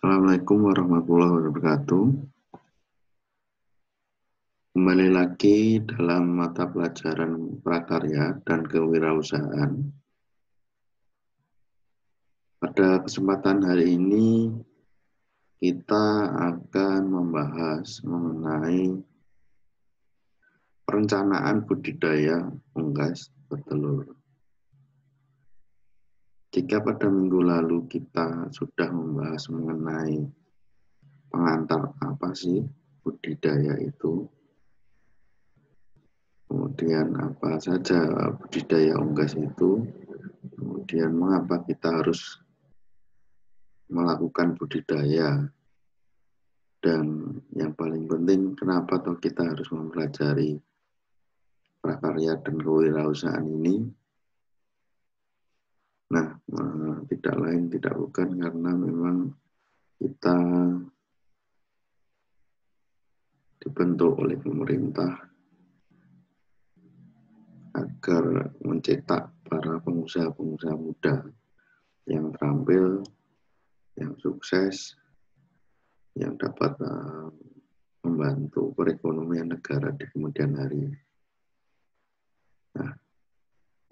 Assalamualaikum warahmatullahi wabarakatuh. Kembali lagi dalam mata pelajaran prakarya dan kewirausahaan. Pada kesempatan hari ini kita akan membahas mengenai perencanaan budidaya unggas bertelur. Jika pada minggu lalu kita sudah membahas mengenai pengantar apa sih budidaya itu, kemudian apa saja budidaya unggas itu, kemudian mengapa kita harus melakukan budidaya, dan yang paling penting kenapa toh kita harus mempelajari prakarya dan kewirausahaan ini. Nah, tidak lain tidak bukan karena memang kita dibentuk oleh pemerintah agar mencetak para pengusaha-pengusaha muda yang terampil, yang sukses, yang dapat membantu perekonomian negara di kemudian hari. Nah,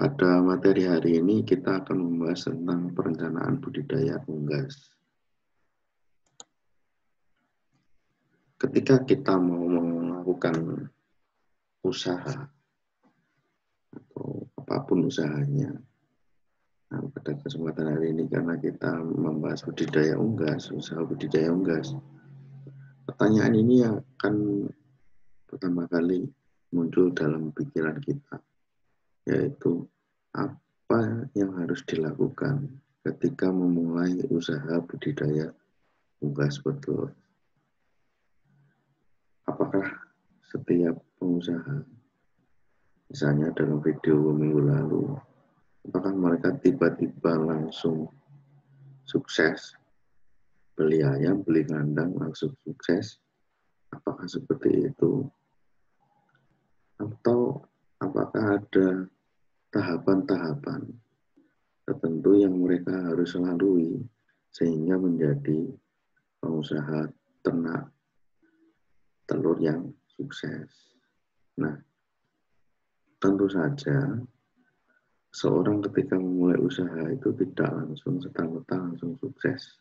pada materi hari ini kita akan membahas tentang perencanaan budidaya unggas. Ketika kita mau melakukan usaha atau apapun usahanya, nah, pada kesempatan hari ini karena kita membahas budidaya unggas, usaha budidaya unggas, pertanyaan ini akan pertama kali muncul dalam pikiran kita, yaitu apa yang harus dilakukan ketika memulai usaha budidaya unggas bertelur. Apakah setiap pengusaha, misalnya dalam video minggu lalu, apakah mereka tiba-tiba langsung sukses, beli ayam, beli kandang, langsung sukses? Apakah seperti itu? Atau apakah ada tahapan-tahapan tertentu yang mereka harus lalui sehingga menjadi pengusaha ternak telur yang sukses? Nah, tentu saja seorang ketika memulai usaha itu tidak langsung serta-merta langsung sukses.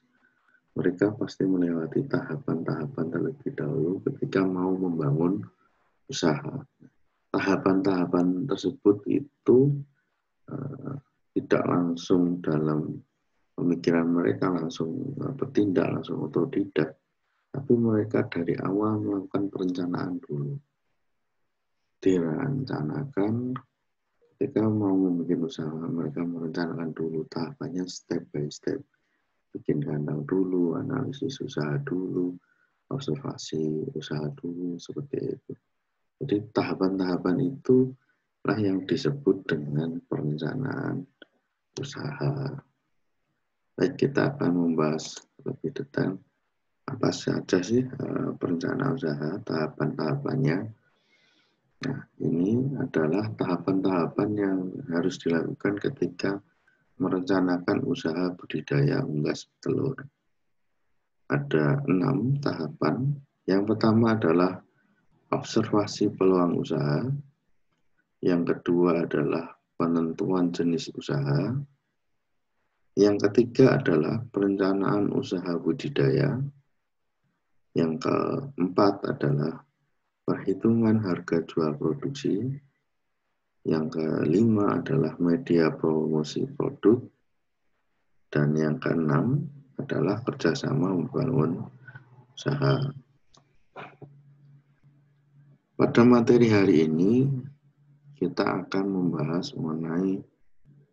Mereka pasti melewati tahapan-tahapan terlebih dahulu ketika mau membangun usaha. Tahapan-tahapan tersebut itu tidak langsung dalam pemikiran mereka langsung bertindak, langsung otodidak, tapi mereka dari awal melakukan perencanaan dulu. Direncanakan ketika mau membuat usaha, mereka merencanakan dulu tahapannya step by step. Bikin kandang dulu, analisis usaha dulu, observasi usaha dulu, seperti itu. Jadi tahapan-tahapan itu lah yang disebut dengan perencanaan usaha. Baik, kita akan membahas lebih detail apa saja sih perencanaan usaha, tahapan-tahapannya. Nah, ini adalah tahapan-tahapan yang harus dilakukan ketika merencanakan usaha budidaya unggas telur. Ada 6 tahapan. Yang pertama adalah observasi peluang usaha. Yang kedua adalah penentuan jenis usaha. Yang ketiga adalah perencanaan usaha budidaya. Yang keempat adalah perhitungan harga jual produksi. Yang kelima adalah media promosi produk. Dan yang keenam adalah kerjasama membangun usaha. Pada materi hari ini, kita akan membahas mengenai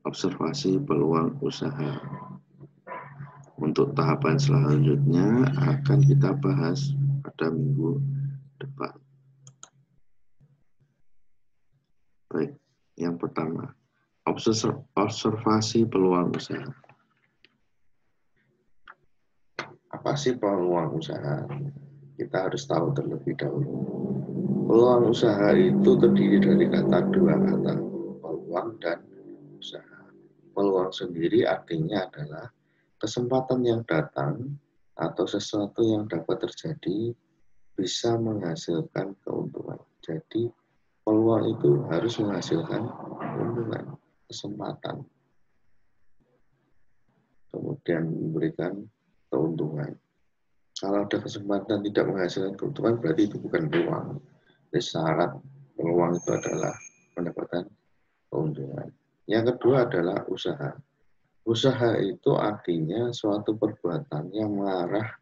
observasi peluang usaha. Untuk tahapan selanjutnya akan kita bahas pada minggu depan. Baik, yang pertama, observasi peluang usaha. Apa sih peluang usaha? Kita harus tahu terlebih dahulu. Peluang usaha itu terdiri dari dua kata, peluang dan usaha. Peluang sendiri artinya adalah kesempatan yang datang atau sesuatu yang dapat terjadi bisa menghasilkan keuntungan. Jadi peluang itu harus menghasilkan keuntungan, kesempatan, kemudian memberikan keuntungan. Kalau ada kesempatan tidak menghasilkan keuntungan, berarti itu bukan peluang. Jadi syarat peluang itu adalah mendapatkan keuntungan. Yang kedua adalah usaha. Usaha itu artinya suatu perbuatan yang mengarahkan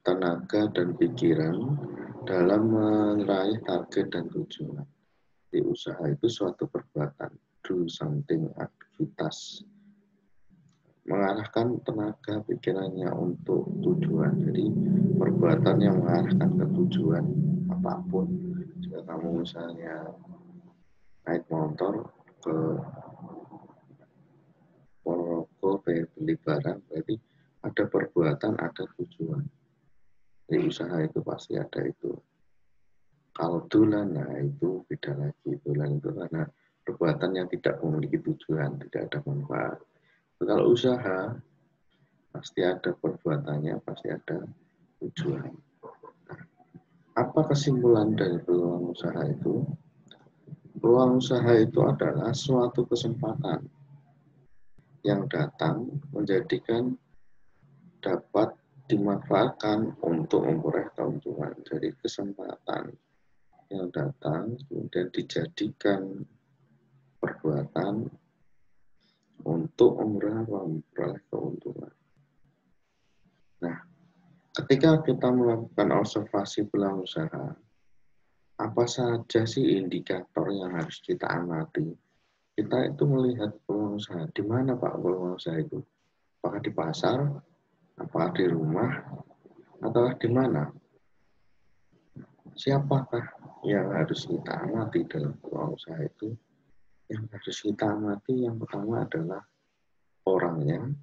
tenaga dan pikiran dalam meraih target dan tujuan. Di usaha itu suatu perbuatan, do something, aktivitas, mengarahkan tenaga pikirannya untuk tujuan. Jadi perbuatan yang mengarahkan ke tujuan apapun. Jika kamu misalnya naik motor ke Ponorogo beli barang, berarti ada perbuatan, ada tujuan. Di usaha itu pasti ada itu. Kalau dolan, nah itu beda lagi. Dolan itu karena perbuatan yang tidak memiliki tujuan, tidak ada manfaat. Kalau usaha, pasti ada perbuatannya, pasti ada tujuan. Nah, apa kesimpulan dari peluang usaha itu? Peluang usaha itu adalah suatu kesempatan yang datang menjadikan dapat dimanfaatkan untuk memperoleh keuntungan. Jadi kesempatan yang datang kemudian dijadikan perbuatan untuk memperoleh keuntungan. Nah, ketika kita melakukan observasi peluang usaha, apa saja sih indikator yang harus kita amati? Kita itu melihat peluang usaha. Di mana Pak peluang usaha itu? Apakah di pasar? Apakah di rumah? Atau di mana? Siapakah yang harus kita amati dalam peluang usaha itu? Yang harus kita amati yang pertama adalah orangnya,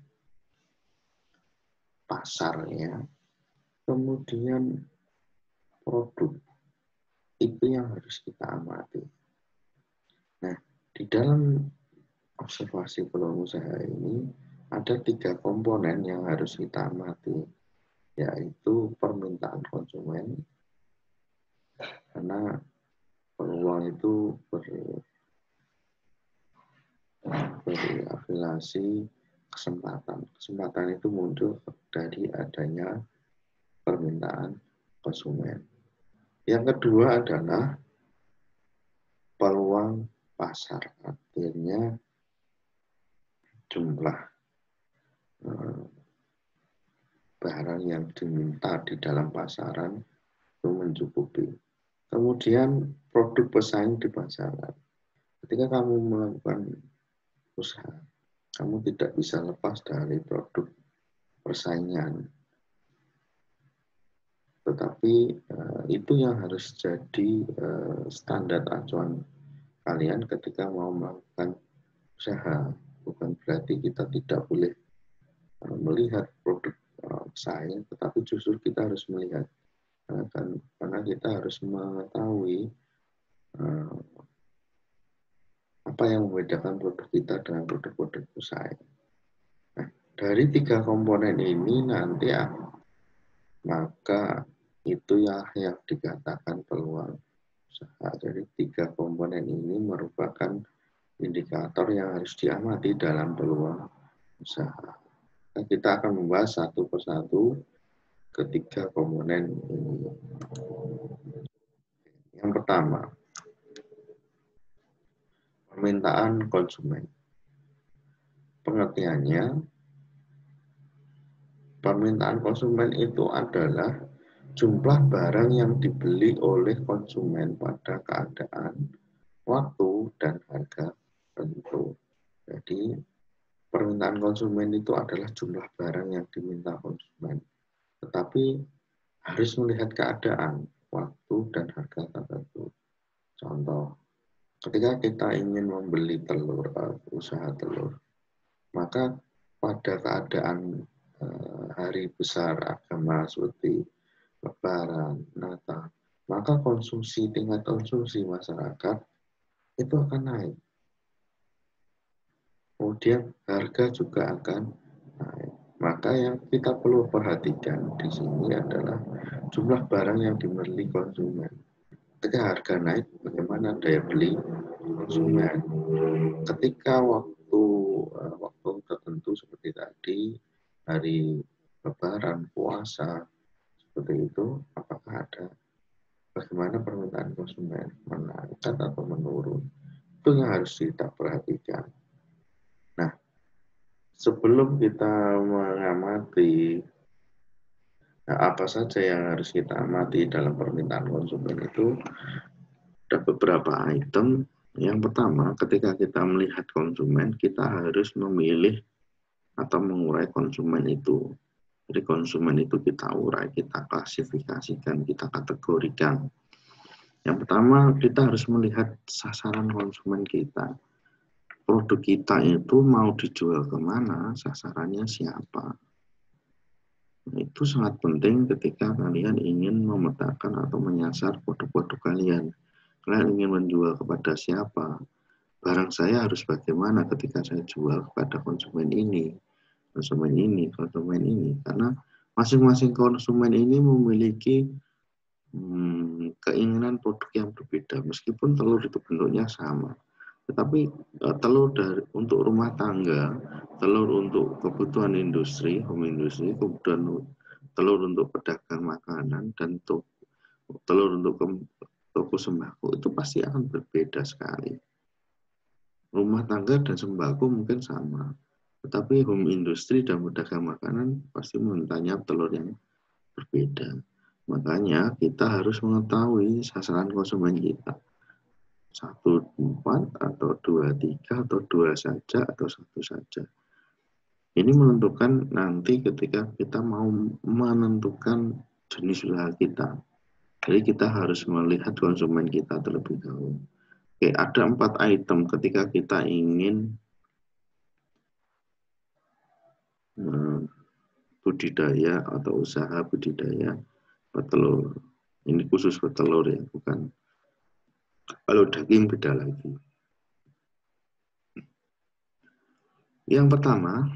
pasarnya, kemudian produk. Itu yang harus kita amati. Nah, di dalam observasi peluang usaha ini ada 3 komponen yang harus kita amati, yaitu permintaan konsumen, karena peluang itu berafiliasi kesempatan. Kesempatan itu muncul dari adanya permintaan konsumen. Yang kedua adalah peluang pasar, artinya jumlah barang yang diminta di dalam pasaran itu mencukupi. Kemudian produk pesaing di pasaran. Ketika kamu melakukan usaha, kamu tidak bisa lepas dari produk persaingan. Tetapi itu yang harus jadi standar acuan kalian ketika mau melakukan usaha. Bukan berarti kita tidak boleh melihat produk pesaing, tetapi justru kita harus melihat. Karena kita harus mengetahui apa yang membedakan produk kita dengan produk-produk pesaing. Nah, dari 3 komponen ini nanti maka itu yang dikatakan peluang usaha. Jadi 3 komponen ini merupakan indikator yang harus diamati dalam peluang usaha. Nah, kita akan membahas satu persatu ketiga komponen ini. Yang pertama, permintaan konsumen. Pengertiannya, permintaan konsumen itu adalah jumlah barang yang dibeli oleh konsumen pada keadaan, waktu, dan harga tertentu. Jadi, permintaan konsumen itu adalah jumlah barang yang diminta konsumen. Tetapi harus melihat keadaan, waktu, dan harga tertentu. Contoh, ketika kita ingin membeli telur, usaha telur, maka pada keadaan hari besar agama seperti Lebaran, Natal, maka tingkat konsumsi masyarakat itu akan naik. Kemudian harga juga akan naik. Maka yang kita perlu perhatikan di sini adalah jumlah barang yang dimiliki konsumen. Ketika harga naik, bagaimana daya beli konsumen? Ketika waktu tertentu seperti tadi, hari Lebaran, puasa, seperti itu, apakah ada bagaimana permintaan konsumen, meningkat atau menurun? Itu yang harus kita perhatikan. Nah, sebelum kita mengamati apa saja yang harus kita amati dalam permintaan konsumen itu, ada beberapa item. Yang pertama, ketika kita melihat konsumen, kita harus memilih atau mengurai konsumen itu. Jadi konsumen itu kita urai, kita klasifikasikan, kita kategorikan. Yang pertama, kita harus melihat sasaran konsumen kita. Produk kita itu mau dijual kemana, sasarannya siapa. Itu sangat penting ketika kalian ingin memetakan atau menyasar produk-produk kalian. Kalian ingin menjual kepada siapa? Barang saya harus bagaimana ketika saya jual kepada konsumen ini, konsumen ini, konsumen ini. Karena masing-masing konsumen ini memiliki keinginan produk yang berbeda. Meskipun telur itu bentuknya sama. Tetapi telur untuk rumah tangga, telur untuk kebutuhan industri, home industry, kemudian telur untuk pedagang makanan, dan telur untuk toko sembako itu pasti akan berbeda sekali. Rumah tangga dan sembako mungkin sama, tetapi home industry dan pedagang makanan pasti mintanya telur yang berbeda. Makanya kita harus mengetahui sasaran konsumen kita. 1, 4, atau 2, 3, atau 2 saja, atau 1 saja. Ini menentukan nanti ketika kita mau menentukan jenis usaha kita. Jadi kita harus melihat konsumen kita terlebih dahulu. Oke, ada 4 item ketika kita ingin budidaya atau usaha budidaya petelur. Ini khusus petelur ya, bukan. Kalau daging beda lagi. Yang pertama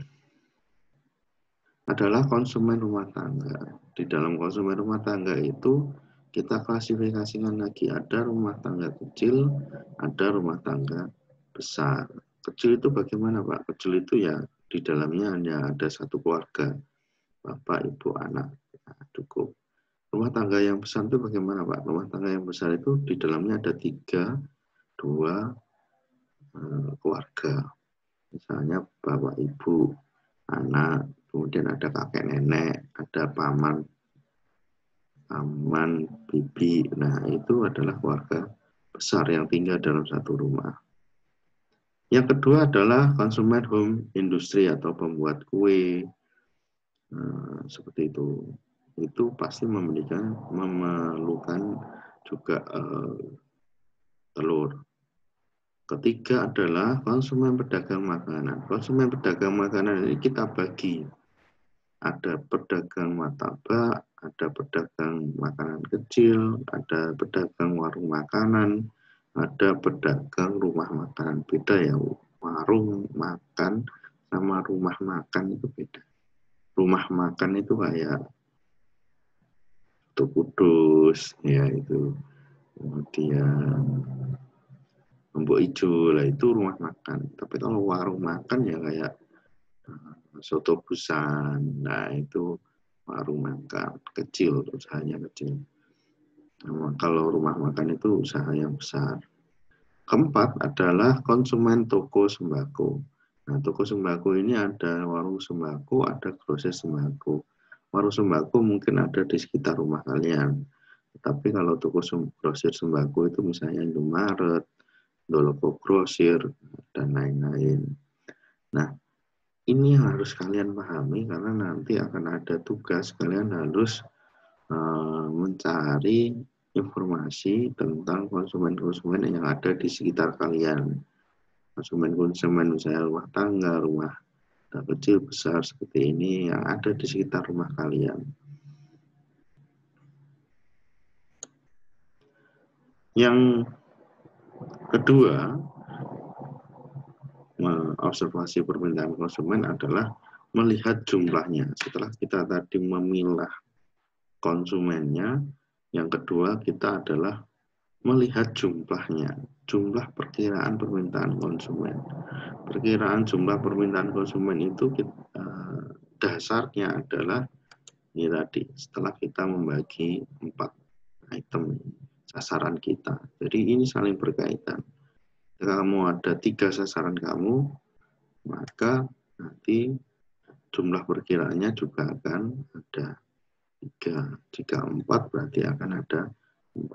adalah konsumen rumah tangga. Di dalam konsumen rumah tangga itu kita klasifikasikan lagi, ada rumah tangga kecil, ada rumah tangga besar. Kecil itu bagaimana, Pak? Kecil itu ya di dalamnya hanya ada 1 keluarga, bapak, ibu, anak, nah, cukup. Rumah tangga yang besar itu bagaimana, Pak? Rumah tangga yang besar itu di dalamnya ada 3, 2 keluarga. Misalnya bapak, ibu, anak, kemudian ada kakek nenek, ada paman, bibi. Nah, itu adalah keluarga besar yang tinggal dalam 1 rumah. Yang kedua adalah konsumen home industry atau pembuat kue. Seperti itu. Itu pasti memerlukan juga telur. Ketiga adalah konsumen pedagang makanan. Konsumen pedagang makanan ini kita bagi. Ada pedagang martabak, ada pedagang makanan kecil, ada pedagang warung makanan, ada pedagang rumah makanan. Beda ya, warung makan sama rumah makan itu beda. Rumah makan itu kayak Tuku Kudus, ya itu. Kemudian Lombok Ijo, lah itu rumah makan. Tapi kalau warung makan ya kayak soto Busan, nah itu warung makan kecil, usahanya kecil. Nah, kalau rumah makan itu usaha yang besar. Keempat adalah konsumen toko sembako. Nah, toko sembako ini ada warung sembako, ada grosir sembako. Warung sembako mungkin ada di sekitar rumah kalian. Tapi kalau toko grosir sembako itu misalnya Indomaret, Dolopo Grosir, dan lain-lain. Nah, ini harus kalian pahami karena nanti akan ada tugas kalian harus mencari informasi tentang konsumen-konsumen yang ada di sekitar kalian. Konsumen-konsumen misalnya rumah tangga, rumah kecil, besar seperti ini yang ada di sekitar rumah kalian. Yang kedua, observasi permintaan konsumen adalah melihat jumlahnya. Setelah kita tadi memilah konsumennya, yang kedua kita adalah melihat jumlahnya, jumlah perkiraan permintaan konsumen. Perkiraan jumlah permintaan konsumen itu dasarnya adalah ini tadi, setelah kita membagi 4 item sasaran kita. Jadi ini saling berkaitan. Jika kamu ada 3 sasaran kamu, maka nanti jumlah perkiraannya juga akan ada 3. Jika 4 berarti akan ada 4.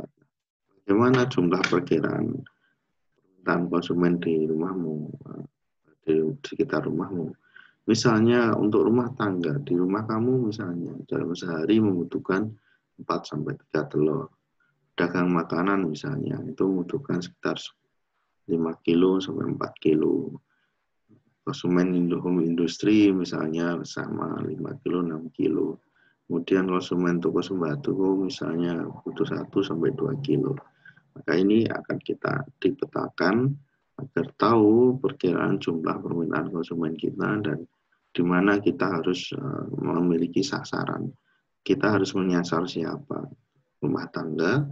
Bagaimana jumlah perkiraan permintaan konsumen di rumahmu, di sekitar rumahmu? Misalnya untuk rumah tangga, di rumah kamu misalnya dalam sehari membutuhkan 4-3 telur. Dagang makanan misalnya, itu membutuhkan sekitar 5 kilo sampai 4 kilo. Konsumen home industri misalnya sama 5 kilo, 6 kilo. Kemudian konsumen toko sembako misalnya butuh 1-2 kilo. Maka ini akan kita dipetakan agar tahu perkiraan jumlah permintaan konsumen kita dan di mana kita harus memiliki sasaran. Kita harus menyasar siapa? Rumah tangga,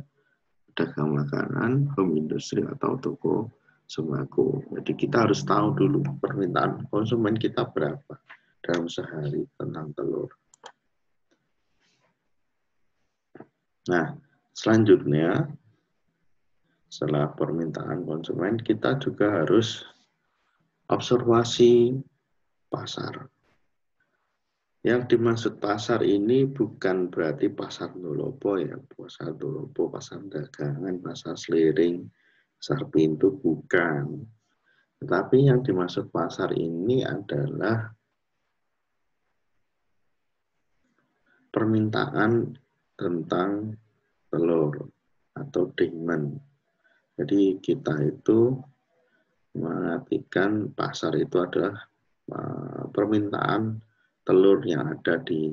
pedagang makanan, home industry atau toko sembako. Jadi kita harus tahu dulu permintaan konsumen kita berapa dalam sehari tentang telur. Nah, selanjutnya setelah permintaan konsumen, kita juga harus observasi pasar. Yang dimaksud pasar ini bukan berarti pasar Ndolopo ya, pasar Ndolopo, pasar dagangan, pasar seliring, pasar pintu, bukan. Tetapi yang dimaksud pasar ini adalah permintaan tentang telur atau demand. Jadi kita itu mengartikan pasar itu adalah permintaan telur yang ada di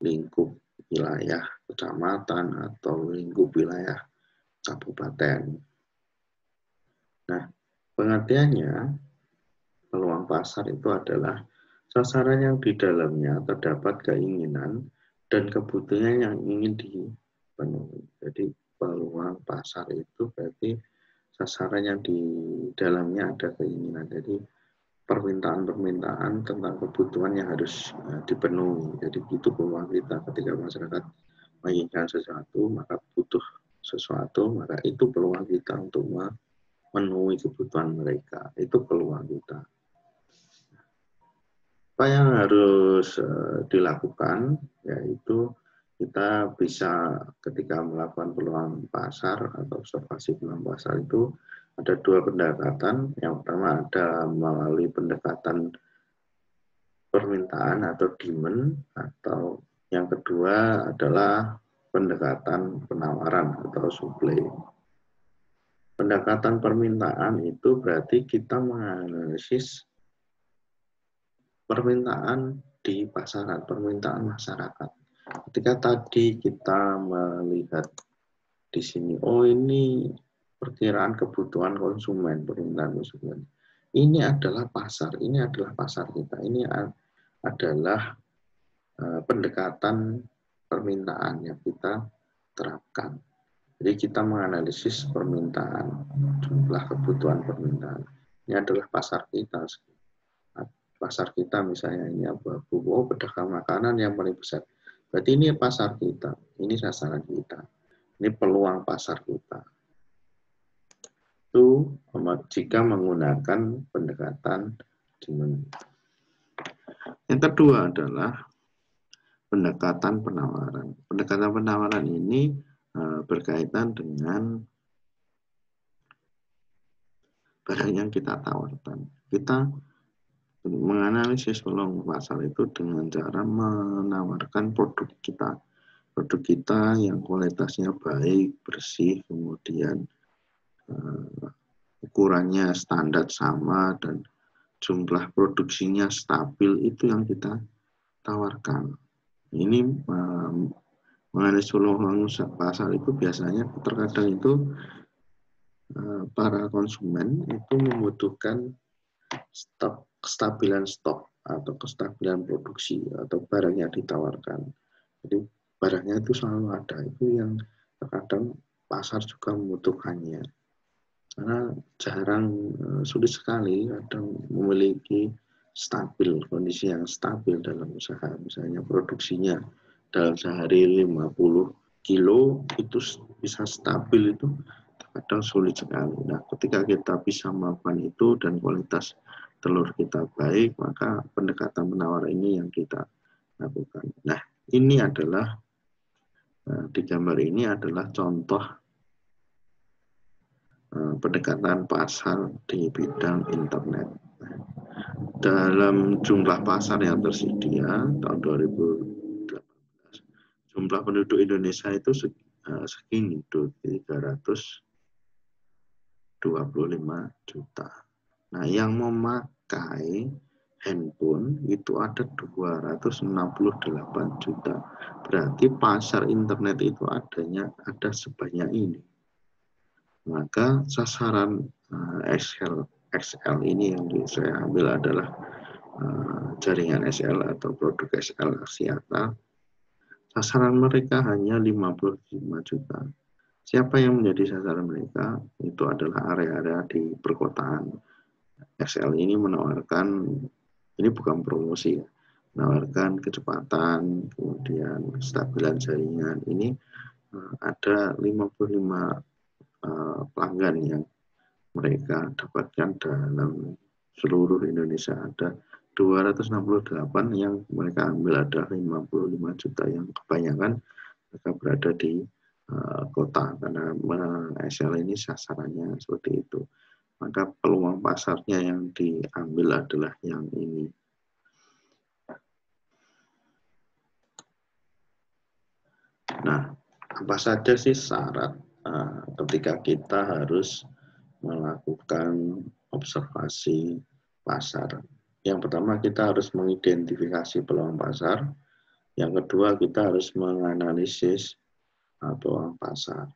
lingkup wilayah kecamatan atau lingkup wilayah kabupaten. Nah, pengertiannya peluang pasar itu adalah sasaran yang di dalamnya terdapat keinginan dan kebutuhan yang ingin dipenuhi. Jadi peluang pasar itu berarti sasaran yang di dalamnya ada keinginan. Jadi permintaan-permintaan tentang kebutuhan yang harus dipenuhi. Jadi itu peluang kita ketika masyarakat menginginkan sesuatu, maka butuh sesuatu, maka itu peluang kita untuk memenuhi kebutuhan mereka. Itu peluang kita. Apa yang harus dilakukan, yaitu kita bisa ketika melakukan peluang pasar atau observasi peluang pasar itu ada 2 pendekatan. Yang pertama ada melalui pendekatan permintaan atau demand, atau yang kedua adalah pendekatan penawaran atau supply. Pendekatan permintaan itu berarti kita menganalisis permintaan di pasaran, permintaan masyarakat. Ketika tadi kita melihat di sini, oh ini perkiraan kebutuhan konsumen, permintaan konsumen. Ini adalah pasar, ini adalah pasar kita. Ini adalah pendekatan permintaan yang kita terapkan. Jadi kita menganalisis permintaan, jumlah kebutuhan permintaan. Ini adalah pasar kita. Pasar kita misalnya ini abu-abu, oh pedagang makanan yang paling besar. Berarti ini pasar kita, ini sasaran kita, ini peluang pasar kita. Itu jika menggunakan pendekatan demand. Yang kedua adalah pendekatan penawaran. Pendekatan penawaran ini berkaitan dengan barang yang kita tawarkan. Kita menganalisis peluang pasar itu dengan cara menawarkan produk kita. Produk kita yang kualitasnya baik, bersih, kemudian ukurannya standar sama, dan jumlah produksinya stabil, itu yang kita tawarkan. Ini menganalisis peluang pasar itu biasanya terkadang itu para konsumen itu membutuhkan kestabilan stok atau kestabilan produksi atau barang yang ditawarkan. Jadi barangnya itu selalu ada, itu yang terkadang pasar juga membutuhkannya. Karena jarang, sulit sekali kadang memiliki kondisi yang stabil dalam usaha. Misalnya produksinya dalam sehari 50 kilo itu bisa stabil, itu kadang sulit sekali. Nah, ketika kita bisa melakukan itu dan kualitas telur kita baik, maka pendekatan penawar ini yang kita lakukan. Nah, ini adalah di gambar ini adalah contoh pendekatan pasar di bidang internet. Dalam jumlah pasar yang tersedia tahun 2018, jumlah penduduk Indonesia itu segini, 325 juta. Nah, yang memakai handphone itu ada 268 juta. Berarti pasar internet itu ada sebanyak ini. Maka sasaran XL ini yang saya ambil adalah jaringan SL atau produk SL Axiata. Sasaran mereka hanya 55 juta. Siapa yang menjadi sasaran mereka? Itu adalah area-area di perkotaan. XL ini menawarkan, ini bukan promosi ya, menawarkan kecepatan, kemudian kestabilan jaringan. Ini ada 55 pelanggan yang mereka dapatkan dalam seluruh Indonesia. Ada 268 yang mereka ambil, ada 55 juta yang kebanyakan mereka berada di kota, karena SL ini sasarannya seperti itu. Maka peluang pasarnya yang diambil adalah yang ini. Nah, apa saja sih syarat ketika kita harus melakukan observasi pasar? Yang pertama, kita harus mengidentifikasi peluang pasar. Yang kedua, kita harus menganalisis peluang pasar.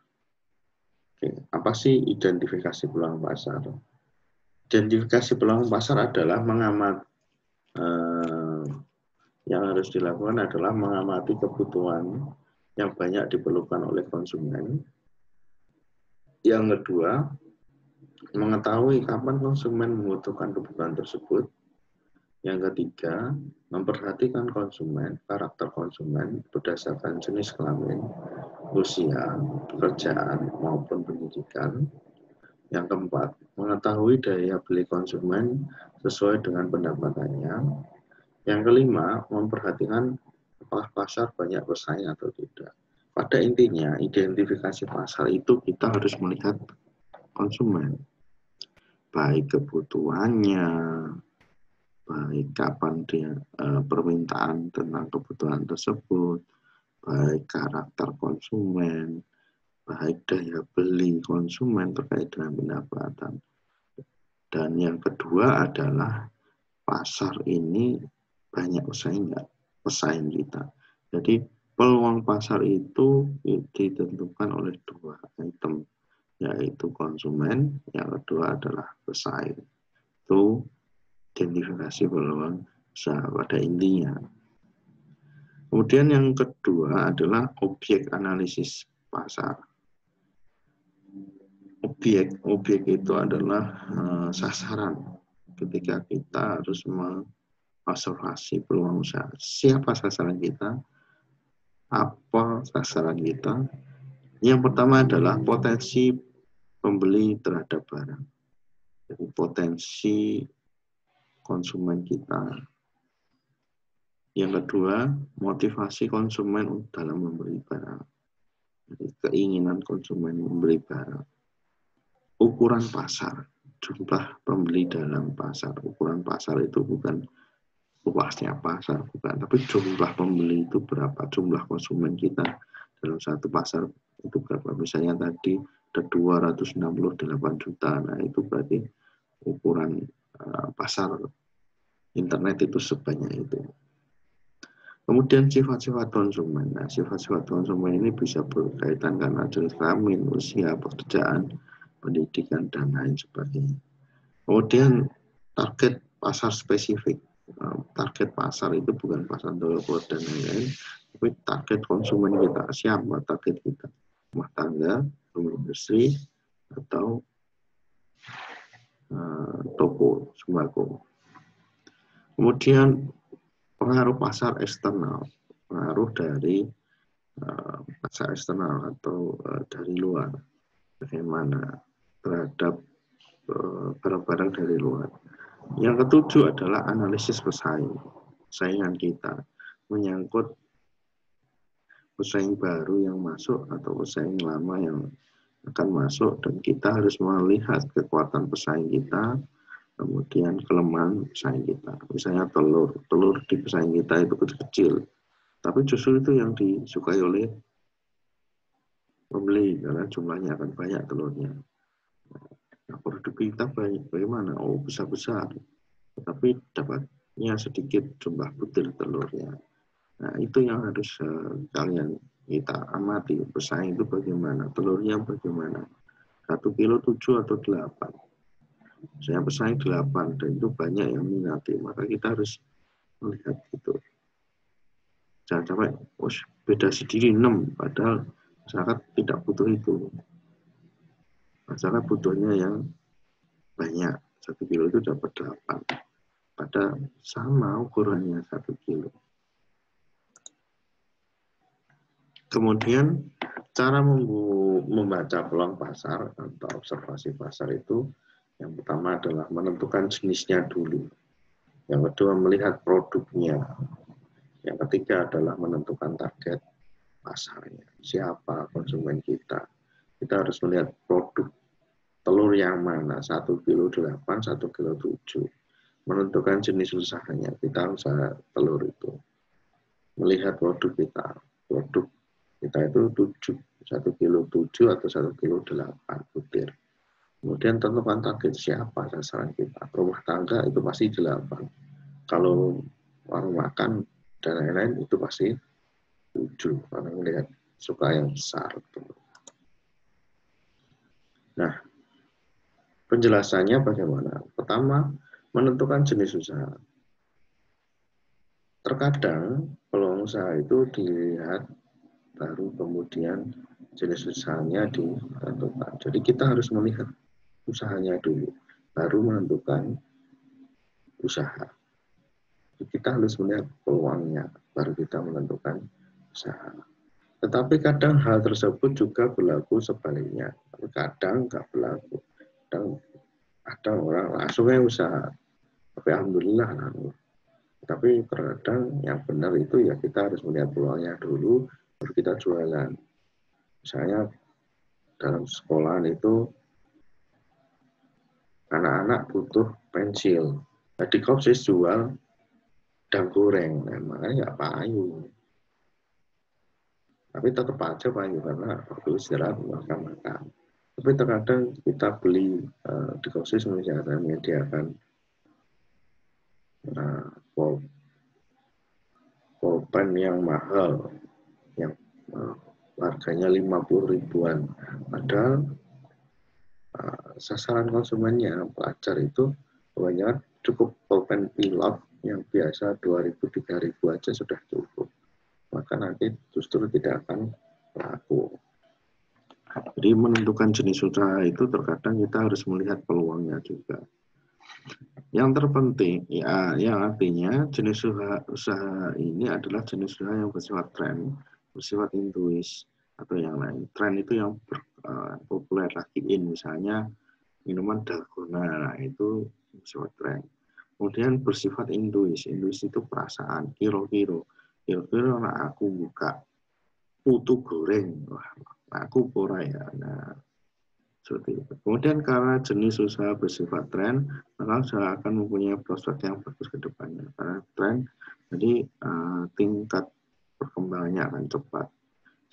Oke, apa sih identifikasi peluang pasar? Identifikasi peluang pasar adalah yang harus dilakukan adalah mengamati kebutuhan yang banyak diperlukan oleh konsumen. Yang kedua, mengetahui kapan konsumen membutuhkan kebutuhan tersebut. Yang ketiga, memperhatikan konsumen, karakter konsumen berdasarkan jenis kelamin, usia, pekerjaan, maupun pendidikan. Yang keempat, mengetahui daya beli konsumen sesuai dengan pendapatannya. Yang kelima, memperhatikan apakah pasar banyak bersaing atau tidak. Pada intinya, identifikasi pasar itu kita harus melihat konsumen, baik kebutuhannya, baik kapan dia permintaan tentang kebutuhan tersebut, baik karakter konsumen, baik daya beli konsumen terkait dengan pendapatan. Dan yang kedua adalah pasar ini banyak pesaing kita. Jadi peluang pasar itu ditentukan oleh dua item, yaitu konsumen, yang kedua adalah pesaing. Itu identifikasi peluang usaha pada intinya. Kemudian yang kedua adalah objek analisis pasar. Objek itu adalah sasaran ketika kita harus mengobservasi peluang usaha. Siapa sasaran kita? Apa sasaran kita? Yang pertama adalah potensi pembeli terhadap barang. Jadi potensi konsumen kita. Yang kedua, motivasi konsumen dalam membeli barang. Jadi keinginan konsumen membeli barang. Ukuran pasar, jumlah pembeli dalam pasar. Ukuran pasar itu bukan luasnya pasar, bukan, tapi jumlah pembeli itu berapa, jumlah konsumen kita dalam satu pasar itu berapa. Misalnya tadi ada 268 juta, nah itu berarti ukuran pasar internet itu sebanyak itu. Kemudian sifat-sifat konsumen. Nah, sifat-sifat konsumen ini bisa berkaitan karena jenis kelamin, usia, pekerjaan, pendidikan, dan lain sebagainya. Kemudian target pasar spesifik. target pasar itu bukan pasar dollar dan lain-lain, tapi target konsumen kita. Siapa target kita? Rumah tangga, rumah industri, atau toko sembako. Kemudian pengaruh pasar eksternal, pengaruh dari pasar eksternal atau dari luar, bagaimana terhadap barang-barang dari luar. Yang ketujuh adalah analisis saingan kita, menyangkut pesaing baru yang masuk atau pesaing lama yang akan masuk, dan kita harus melihat kekuatan pesaing kita, kemudian kelemahan pesaing kita. Misalnya telur di pesaing kita itu kecil, tapi justru itu yang disukai oleh pembeli karena jumlahnya akan banyak telurnya. Nah, produk kita bagaimana? Oh, besar-besar, tetapi dapatnya sedikit jumlah butir telurnya. Nah, itu yang harus kalian kita amati, pesaing itu bagaimana, telurnya bagaimana. 1 kilo 7 atau 8. Saya pesaing 8 dan itu banyak yang minati, maka kita harus melihat itu. Jangan sampai beda sendiri 6, padahal masyarakat tidak butuh itu. Masyarakat butuhnya yang banyak. 1 kilo itu dapat 8. Pada sama ukurannya 1 kilo. Kemudian cara membaca peluang pasar atau observasi pasar itu, yang pertama adalah menentukan jenisnya dulu. Yang kedua melihat produknya. Yang ketiga adalah menentukan target pasarnya. Siapa konsumen kita. Kita harus melihat produk telur yang mana, 1 kilo 8, 1 kilo 7. Menentukan jenis usahanya, kita usaha telur itu. Melihat produk kita. Produk kita itu 1 kilo 7 atau 1 kilo 8 butir. Kemudian tentukan target siapa sasaran kita. Rumah tangga itu pasti 8. Kalau warung makan dan lain-lain itu pasti 7. Karena melihat suka yang besar. Nah, penjelasannya bagaimana? Pertama, menentukan jenis usaha. Terkadang peluang usaha itu dilihat baru kemudian jenis usahanya ditentukan. Jadi kita harus melihat usahanya dulu, baru menentukan usaha. Kita harus melihat peluangnya, baru kita menentukan usaha. Tetapi kadang hal tersebut juga berlaku sebaliknya. Kadang nggak berlaku. Kadang ada orang langsungnya usaha. Tapi alhamdulillah. Tapi terkadang yang benar itu ya kita harus melihat peluangnya dulu, baru kita jualan. Misalnya dalam sekolahan itu anak-anak butuh pensil. Jadi kopsis jual dan goreng, nah, makanya nggak payu. Tapi tetap aja payu karena waktu istirahat makan-makan. Tapi terkadang kita beli di kopsis misalnya menyediakan pulpen yang mahal, yang harganya 50 ribuan. Padahal sasaran konsumennya pelajar itu kebanyakan cukup pulpen pilot yang biasa 2.000-3.000 aja sudah cukup. Maka nanti justru tidak akan laku. Jadi menentukan jenis usaha itu terkadang kita harus melihat peluangnya juga. Yang terpenting, ya, yang artinya jenis usaha ini adalah jenis usaha yang bersifat tren, bersifat intuis, atau yang lain. Tren itu yang populer lagi, misalnya minuman dalgona, itu bersifat tren. Kemudian bersifat intuis itu perasaan, kira-kira aku buka putu goreng, wah, aku pora ya. Nah, seperti itu. Kemudian karena jenis usaha bersifat tren, maka usaha akan mempunyai prospek yang bagus ke depannya. Karena tren, jadi tingkat perkembangannya akan cepat.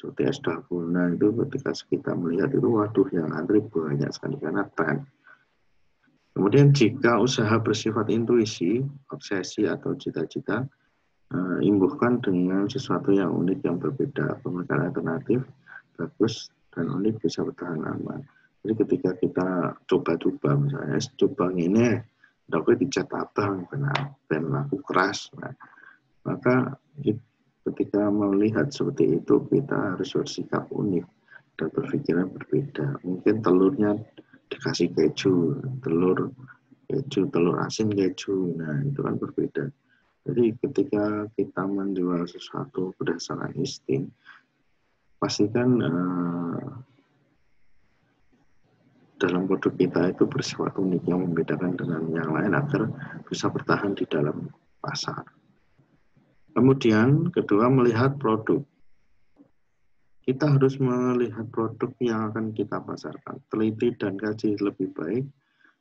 Seperti es dalgona itu ketika kita melihat itu, waduh yang antri banyak sekali karena tren. Kemudian jika usaha bersifat intuisi, obsesi atau cita-cita, imbuhkan dengan sesuatu yang unik yang berbeda, pemikiran alternatif, bagus dan unik bisa bertahan lama. Jadi ketika kita coba-coba misalnya, coba ini, Aku dicat abang, benar, dan aku keras. Nah, maka ketika melihat seperti itu, kita harus bersikap unik dan berpikiran berbeda. Mungkin telurnya dikasih keju, telur asin keju. Nah, itu kan berbeda. Jadi ketika kita menjual sesuatu berdasarkan insting, pastikan dalam produk kita itu bersifat unik yang membedakan dengan yang lain agar bisa bertahan di dalam pasar. Kemudian kedua, melihat produk. Kita harus melihat produk yang akan kita pasarkan. Teliti dan kaji lebih baik,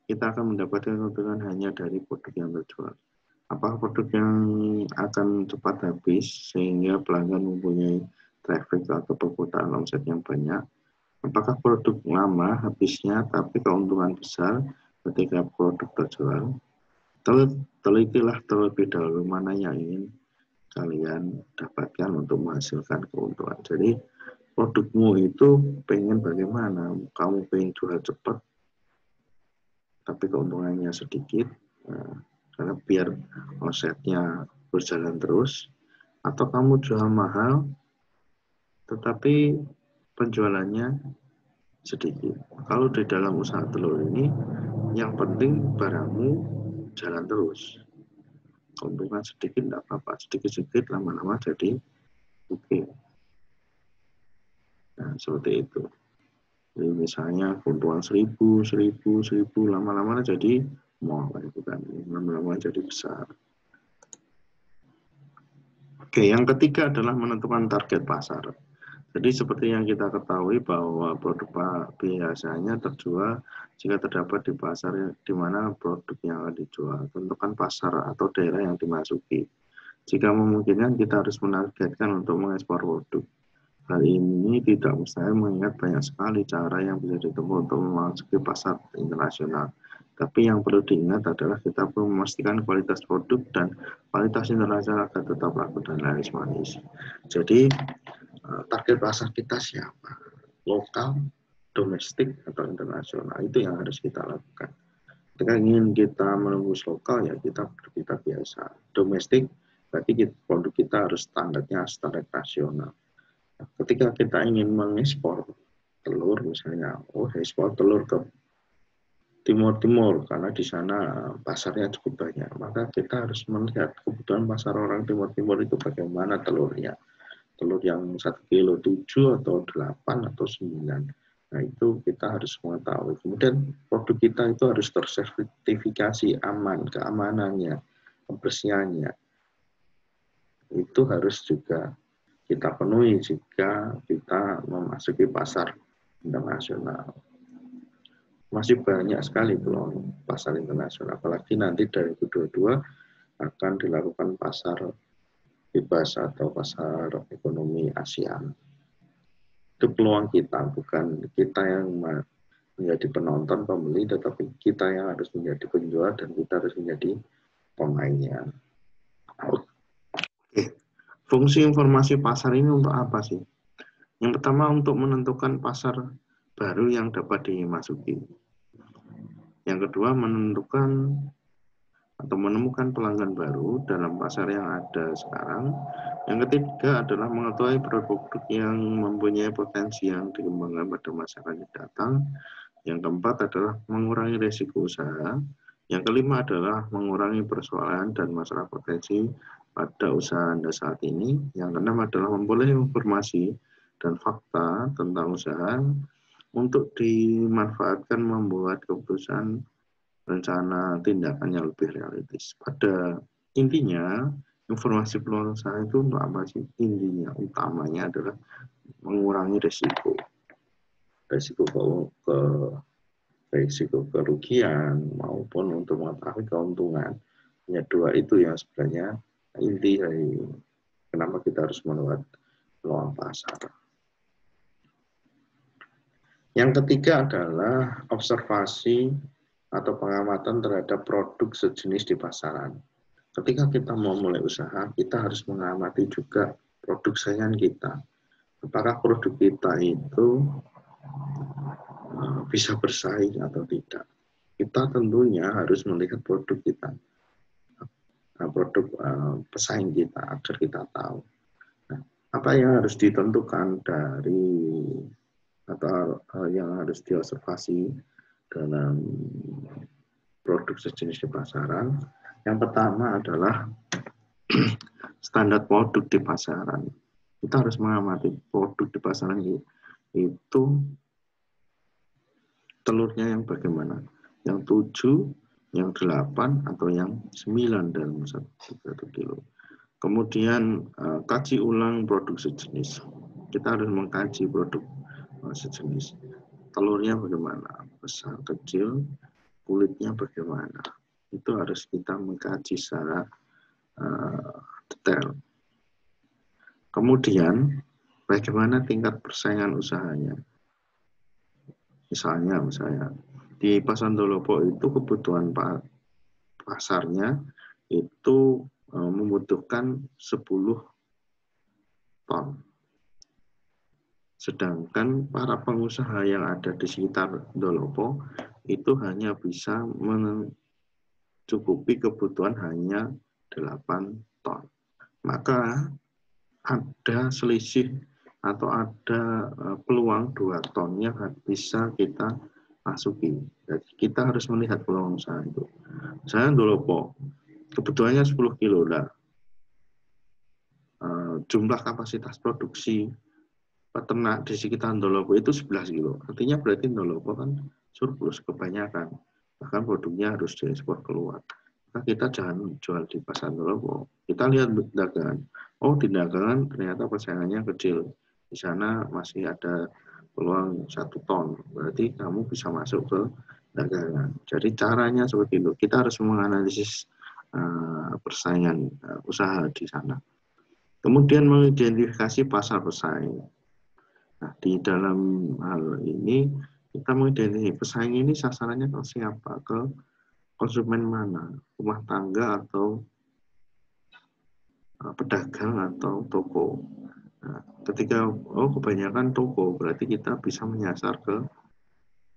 kita akan mendapatkan keuntungan hanya dari produk yang terjual. Apakah produk yang akan cepat habis sehingga pelanggan mempunyai traffic atau perputaran omset yang banyak? Apakah produk lama habisnya tapi keuntungan besar ketika produk terjual? Telitilah terlebih dahulu mana yang ingin kalian dapatkan untuk menghasilkan keuntungan. Jadi produkmu itu pengen bagaimana? Kamu pengen jual cepat tapi keuntungannya sedikit, karena biar omsetnya berjalan terus, atau kamu jual mahal tetapi penjualannya sedikit. Kalau di dalam usaha telur ini, yang penting barangmu jalan terus. Keuntungan sedikit tidak apa-apa, sedikit-sedikit lama-lama jadi oke. Nah, seperti itu. Jadi misalnya keuntungan 1000, lama-lama jadi mau itu kan, lama-lama jadi besar. Oke, yang ketiga adalah menentukan target pasar. Jadi seperti yang kita ketahui bahwa produk biasanya terjual jika terdapat di pasar di mana produk yang akan dijual. Tentukan pasar atau daerah yang dimasuki. Jika memungkinkan kita harus menargetkan untuk mengekspor produk. Hal ini tidak mustahil mengingat banyak sekali cara yang bisa ditempuh untuk memasuki pasar internasional. Tapi yang perlu diingat adalah kita perlu memastikan kualitas produk dan kualitas internasional agar tetap laku dan laris manis. Jadi target pasar kita siapa? Lokal, domestik, atau internasional? Itu yang harus kita lakukan. Ketika ingin kita menembus lokal, ya kita biasa. Domestik, berarti produk kita harus standarnya standar nasional. Ketika kita ingin mengekspor telur, misalnya, ekspor telur ke Timur karena di sana pasarnya cukup banyak, maka kita harus melihat kebutuhan pasar orang Timur itu bagaimana telurnya. Telur yang 1 kilo 7 atau 8 atau 9. Nah, itu kita harus mengetahui. Kemudian produk kita itu harus tersertifikasi aman, keamanannya, kebersihannya. Itu harus juga kita penuhi jika kita memasuki pasar internasional. Masih banyak sekali peluang pasar internasional, apalagi nanti dari 2022 akan dilakukan pasar bebas atau pasar ekonomi ASEAN. Itu peluang kita, bukan kita yang menjadi penonton, pembeli, tetapi kita yang harus menjadi penjual dan kita harus menjadi pemainnya. Oke. Fungsi informasi pasar ini untuk apa sih? Yang pertama untuk menentukan pasar baru yang dapat dimasuki. Yang kedua menentukan atau menemukan pelanggan baru dalam pasar yang ada sekarang. Yang ketiga adalah mengetahui produk yang mempunyai potensi yang dikembangkan pada masa akan datang. Yang keempat adalah mengurangi risiko usaha. Yang kelima adalah mengurangi persoalan dan masalah potensi pada usaha Anda saat ini. Yang keenam adalah memperoleh informasi dan fakta tentang usaha untuk dimanfaatkan membuat keputusan rencana tindakan yang lebih realistis. Pada intinya, informasi peluang usaha itu untuk apa sih? Intinya, utamanya adalah mengurangi risiko. Risiko kerugian maupun untuk mengetahui keuntungan. Hanya dua itu yang sebenarnya inti dari kenapa kita harus melihat peluang pasar. Yang ketiga adalah observasi atau pengamatan terhadap produk sejenis di pasaran. Ketika kita mau mulai usaha, kita harus mengamati juga produk saingan kita. Apakah produk kita itu bisa bersaing atau tidak. kita tentunya harus melihat produk kita, produk pesaing kita, agar kita tahu apa yang harus ditentukan dari atau yang harus diobservasi dalam produk sejenis di pasaran. Yang pertama adalah standar produk di pasaran. Kita harus mengamati produk di pasaran itu telurnya yang bagaimana, yang 7, yang 8, atau yang 9 dalam 1 kilo. Kemudian kaji ulang produk sejenis. Kita harus mengkaji produk sejenis. Telurnya bagaimana, besar, kecil, kulitnya bagaimana. Itu harus kita mengkaji secara detail. Kemudian bagaimana tingkat persaingan usahanya. Misalnya di Pasar Ndolopo itu kebutuhan pasarnya itu membutuhkan 10 ton. Sedangkan para pengusaha yang ada di sekitar Ndolopo itu hanya bisa mencukupi kebutuhan hanya 8 ton. Maka ada selisih atau ada peluang 2 ton yang bisa kita masuki. Jadi kita harus melihat peluang usaha itu. Saya Ndolopo, kebutuhannya 10 kilo lah. Jumlah kapasitas produksi peternak di sekitar Ndolopo itu 11 kilo. Artinya berarti Ndolopo kan surplus kebanyakan. Bahkan produknya harus diekspor keluar. Maka kita jangan jual di pasar Ndolopo. Kita lihat dagangan. Oh, di dagangan ternyata persaingannya kecil. Di sana masih ada peluang 1 ton. Berarti kamu bisa masuk ke dagangan. Jadi caranya seperti itu. Kita harus menganalisis persaingan usaha di sana. Kemudian mengidentifikasi pasar pesaing. Nah, di dalam hal ini kita mengidentifikasi pesaing ini sasarannya ke siapa? Ke konsumen mana? Rumah tangga atau pedagang atau toko. Nah, ketika kebanyakan toko, berarti kita bisa menyasar ke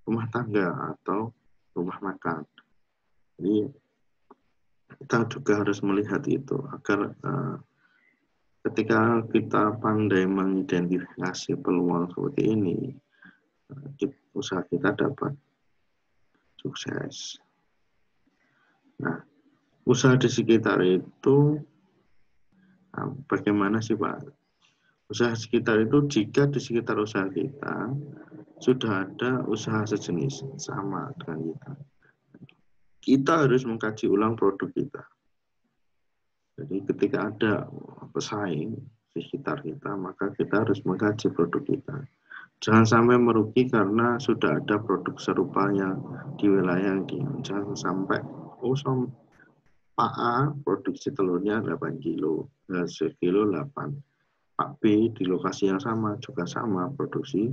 rumah tangga atau rumah makan. Jadi kita juga harus melihat itu agar ketika kita pandai mengidentifikasi peluang seperti ini, usaha kita dapat sukses. Nah, usaha di sekitar itu bagaimana sih Pak? Usaha sekitar itu jika di sekitar usaha kita sudah ada usaha sejenis sama dengan kita. Kita harus mengkaji ulang produk kita. Jadi ketika ada pesaing di sekitar kita, maka kita harus mengkaji produk kita. Jangan sampai merugi karena sudah ada produk serupanya di wilayah yang dia. Jangan sampai, Pak A produksi telurnya 8 kilo, sekilo 8. Pak B di lokasi yang sama juga sama produksi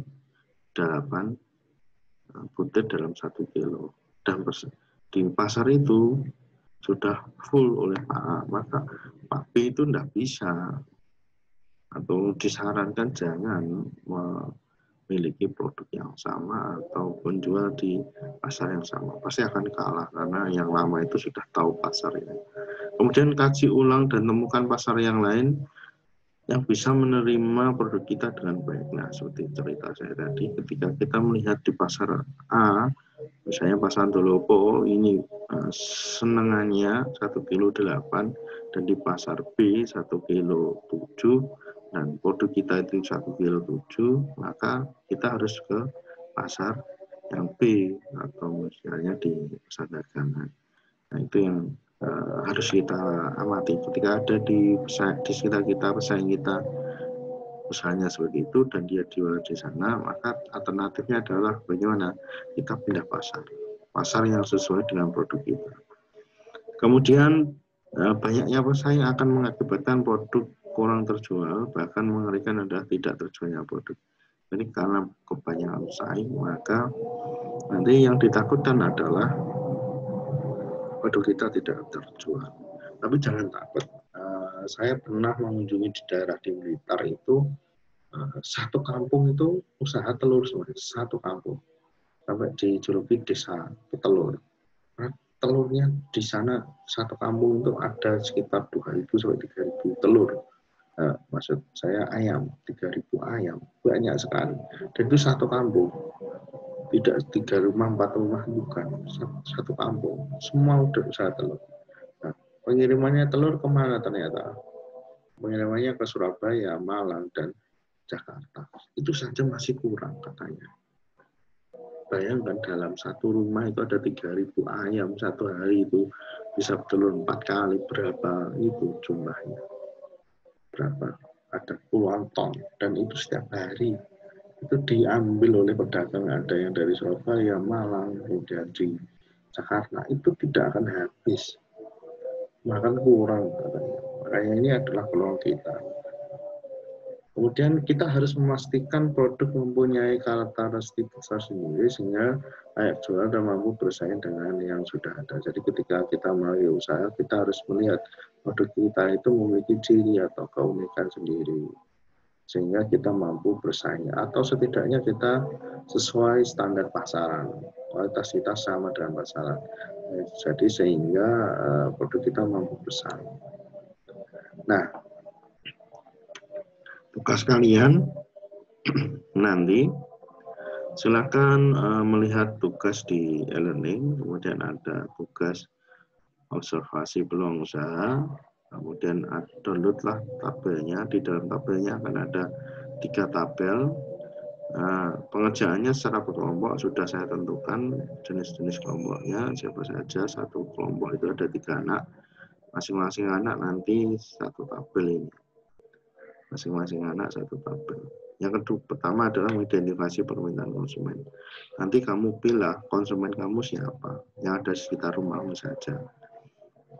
8 butir dalam 1 kilo. Dan di pasar itu sudah full oleh Pak A, maka Pak B itu tidak bisa atau disarankan jangan memiliki produk yang sama ataupun jual di pasar yang sama. Pasti akan kalah karena yang lama itu sudah tahu pasar ini. Kemudian kaji ulang dan temukan pasar yang lain yang bisa menerima produk kita dengan baik. Nah, seperti cerita saya tadi, ketika kita melihat di pasar A, misalnya pasar Ndolopo ini senengannya 1 kilo 8 dan di pasar B 1 kilo 7 dan produk kita itu 1 kilo 7, maka kita harus ke pasar yang B atau misalnya di pasar dagangan. Nah, itu yang harus kita amati ketika ada di sekitar kita, pesaing kita usahanya seperti itu dan dia jual di sana, maka alternatifnya adalah bagaimana kita pindah pasar yang sesuai dengan produk kita. Kemudian banyaknya pesaing akan mengakibatkan produk kurang terjual, bahkan mengerikan adalah tidak terjualnya produk. Jadi karena kebanyakan pesaing, maka nanti yang ditakutkan adalah produk kita tidak terjual. Tapi jangan takut. Saya pernah mengunjungi di daerah di Blitar itu, satu kampung itu usaha telur, satu kampung. Sampai dijuluki desa petelur. telurnya di sana satu kampung itu ada sekitar 2.000 sampai 3.000 telur. Maksud saya ayam, 3.000 ayam, banyak sekali. Dan itu satu kampung, tidak 3 rumah, 4 rumah, bukan, satu kampung. Semua udah usaha telur. Nah, pengirimannya telur kemana ternyata? Pengirimannya ke Surabaya, Malang, dan Jakarta. Itu saja masih kurang katanya. Bayangkan dalam satu rumah itu ada 3.000 ayam, satu hari itu bisa bertelur 4 kali, berapa itu jumlahnya? Berapa? Ada puluhan ton, dan itu setiap hari. Itu diambil oleh pedagang, ada yang dari Surabaya, Malang, kemudian di Jakarta, itu tidak akan habis. Makan kurang katanya. Makanya ini adalah peluang kita. Kemudian kita harus memastikan produk mempunyai karakteristik tersendiri sehingga layak jual dan mampu bersaing dengan yang sudah ada. Jadi ketika kita mulai usaha, kita harus melihat produk kita itu memiliki ciri atau keunikan sendiri sehingga kita mampu bersaing atau setidaknya kita sesuai standar pasaran, kualitas kita sama dengan pasaran. Jadi sehingga produk kita mampu bersaing. Nah, tugas kalian nanti silakan melihat tugas di e-learning, kemudian ada tugas observasi peluang usaha, kemudian downloadlah tabelnya. Di dalam tabelnya akan ada 3 tabel. Pengerjaannya secara berkelompok sudah saya tentukan jenis-jenis kelompoknya, siapa saja. Satu kelompok itu ada 3 anak, masing-masing anak nanti satu tabel ini. Masing-masing anak satu tabel. Yang kedua, pertama adalah mengidentifikasi permintaan konsumen. Nanti kamu pilih konsumen kamu siapa, yang ada di sekitar rumahmu saja.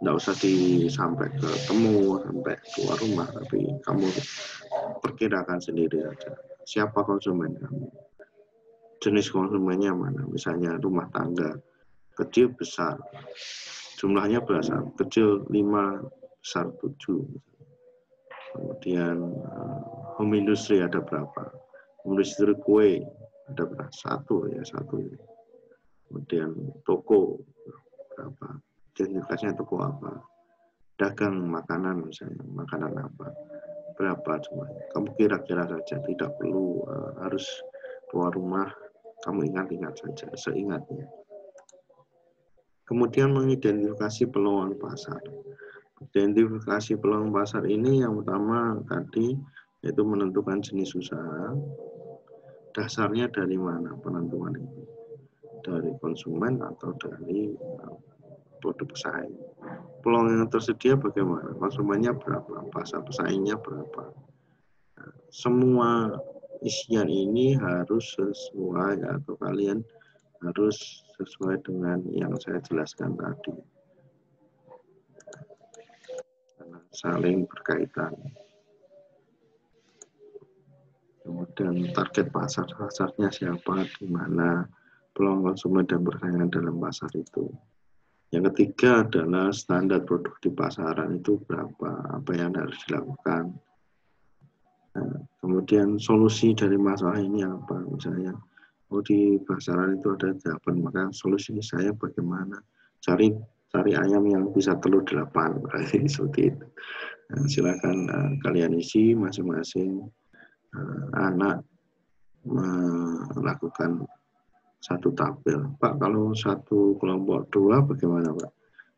Tidak usah sampai ketemu, sampai keluar rumah, tapi kamu perkirakan sendiri saja. Siapa konsumen kamu? Jenis konsumennya mana? Misalnya rumah tangga, kecil, besar. Jumlahnya berapa? Kecil 5, besar 7. Kemudian home industry ada berapa? Industri kue ada berapa? 1 ya, 1. Kemudian toko berapa? Identitasnya toko apa? Dagang makanan misalnya, makanan apa? Berapa jumlahnya? Kamu kira-kira saja, tidak perlu harus keluar rumah, kamu ingat-ingat saja, seingatnya. Kemudian mengidentifikasi peluang pasar. Identifikasi peluang pasar ini yang utama tadi yaitu menentukan jenis usaha. Dasarnya dari mana penentuan itu? Dari konsumen atau dari produk pesaing? Peluang yang tersedia bagaimana? Konsumennya berapa? Pasar pesaingnya berapa? Semua isian ini harus sesuai atau kalian harus sesuai dengan yang saya jelaskan tadi. Karena saling berkaitan. Kemudian target pasarnya siapa, di mana, peluang konsumen dan persaingan dalam pasar itu. Yang ketiga adalah standar produk di pasaran itu berapa, apa yang harus dilakukan. Nah, kemudian solusi dari masalah ini apa, misalnya di pasaran itu ada 8, maka solusi saya bagaimana? Cari ayam yang bisa telur 8, seperti itu. Nah, silakan kalian isi masing-masing anak melakukan satu tabel. Pak, kalau satu kelompok 2 bagaimana, Pak?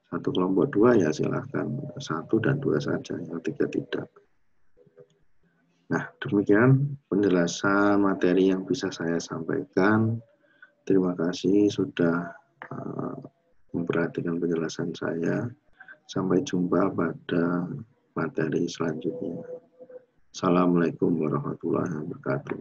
Satu kelompok 2 ya silahkan 1 dan 2 saja, yang 3 tidak. Nah, demikian penjelasan materi yang bisa saya sampaikan. Terima kasih sudah memperhatikan penjelasan saya. Sampai jumpa pada materi selanjutnya. Assalamualaikum warahmatullahi wabarakatuh.